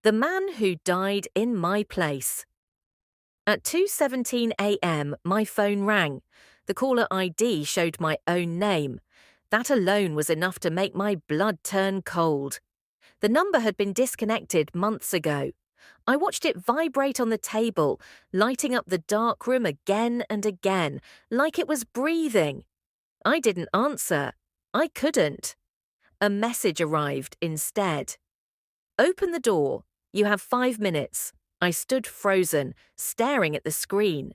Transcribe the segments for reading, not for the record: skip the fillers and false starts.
The man who died in my place. At 2:17 a.m., my phone rang. The caller ID showed my own name. That alone was enough to make my blood turn cold. The number had been disconnected months ago. I watched it vibrate on the table, lighting up the dark room again and again, like it was breathing. I didn't answer. I couldn't. A message arrived instead. Open the door. You have 5 minutes. I stood frozen, staring at the screen.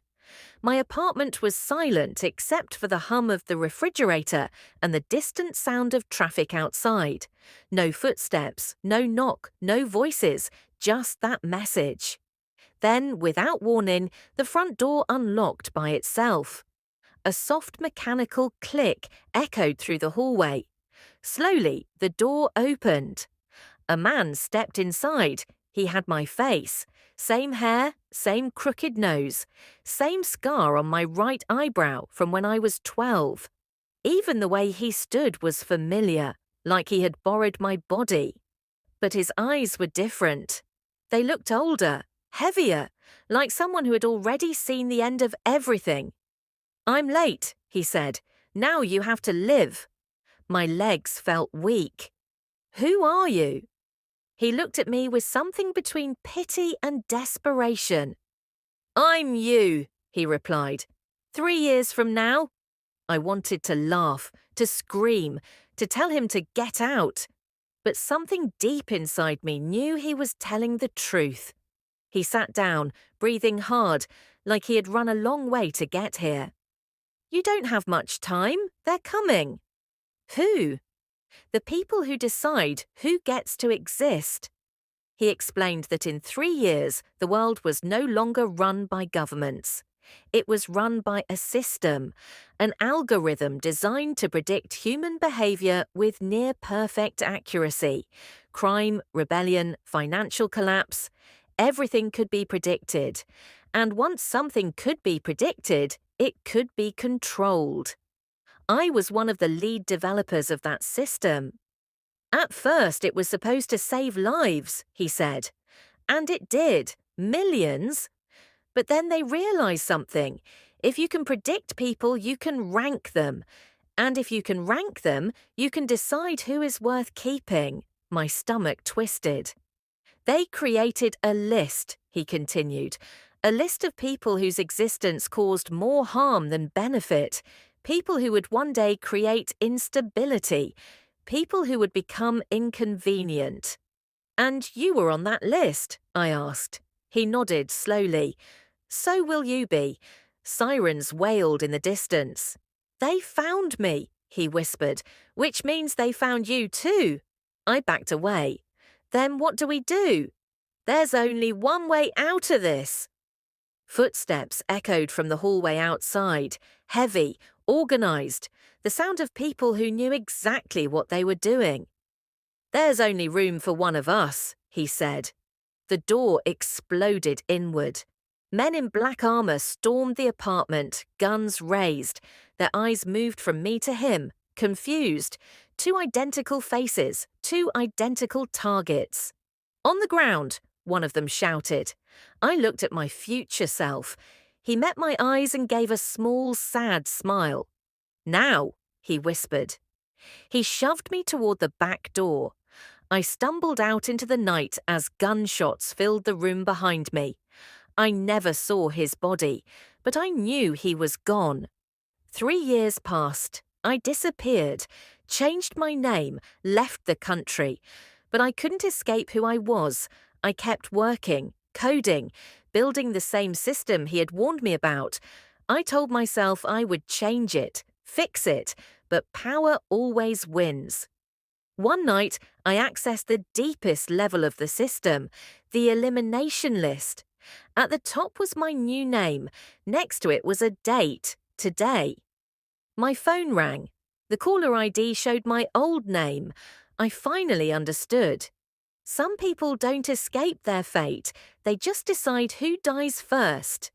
My apartment was silent except for the hum of the refrigerator and the distant sound of traffic outside. No footsteps, no knock, no voices, just that message. Then, without warning, the front door unlocked by itself. A soft mechanical click echoed through the hallway. Slowly, the door opened. A man stepped inside. He had my face. Same hair, same crooked nose, same scar on my right eyebrow from when I was 12. Even the way he stood was familiar, like he had borrowed my body. But his eyes were different. They looked older, heavier, like someone who had already seen the end of everything. "I'm late," he said. "Now you have to live." My legs felt weak. "Who are you?" He looked at me with something between pity and desperation. "I'm you," he replied. "3 years from now." I wanted to laugh, to scream, to tell him to get out. But something deep inside me knew he was telling the truth. He sat down, breathing hard, like he had run a long way to get here. "You don't have much time. They're coming." "Who?" "The people who decide who gets to exist." He explained that in 3 years, the world was no longer run by governments. It was run by a system, an algorithm designed to predict human behavior with near-perfect accuracy. Crime, rebellion, financial collapse, everything could be predicted. And once something could be predicted, it could be controlled. I was one of the lead developers of that system. At first, it was supposed to save lives, he said. And it did. Millions. But then they realized something. If you can predict people, you can rank them. And if you can rank them, you can decide who is worth keeping. My stomach twisted. They created a list, he continued. A list of people whose existence caused more harm than benefit. People who would one day create instability. People who would become inconvenient. "And you were on that list?" I asked. He nodded slowly. "So will you be." Sirens wailed in the distance. "They found me," he whispered, "which means they found you too." I backed away. "Then what do we do?" "There's only one way out of this." Footsteps echoed from the hallway outside, heavy, organized, the sound of people who knew exactly what they were doing. "There's only room for one of us," he said. The door exploded inward. Men in black armor stormed the apartment, guns raised. Their eyes moved from me to him, confused. 2 identical faces, 2 identical targets. "On the ground," one of them shouted. I looked at my future self. He met my eyes and gave a small, sad smile. "Now," he whispered. He shoved me toward the back door. I stumbled out into the night as gunshots filled the room behind me. I never saw his body, but I knew he was gone. 3 years passed. I disappeared, changed my name, left the country. But I couldn't escape who I was. I kept working, coding, building the same system he had warned me about. I told myself I would change it, fix it, but power always wins. One night, I accessed the deepest level of the system, the elimination list. At the top was my new name. Next to it was a date, today. My phone rang. The caller ID showed my old name. I finally understood. Some people don't escape their fate. They just decide who dies first.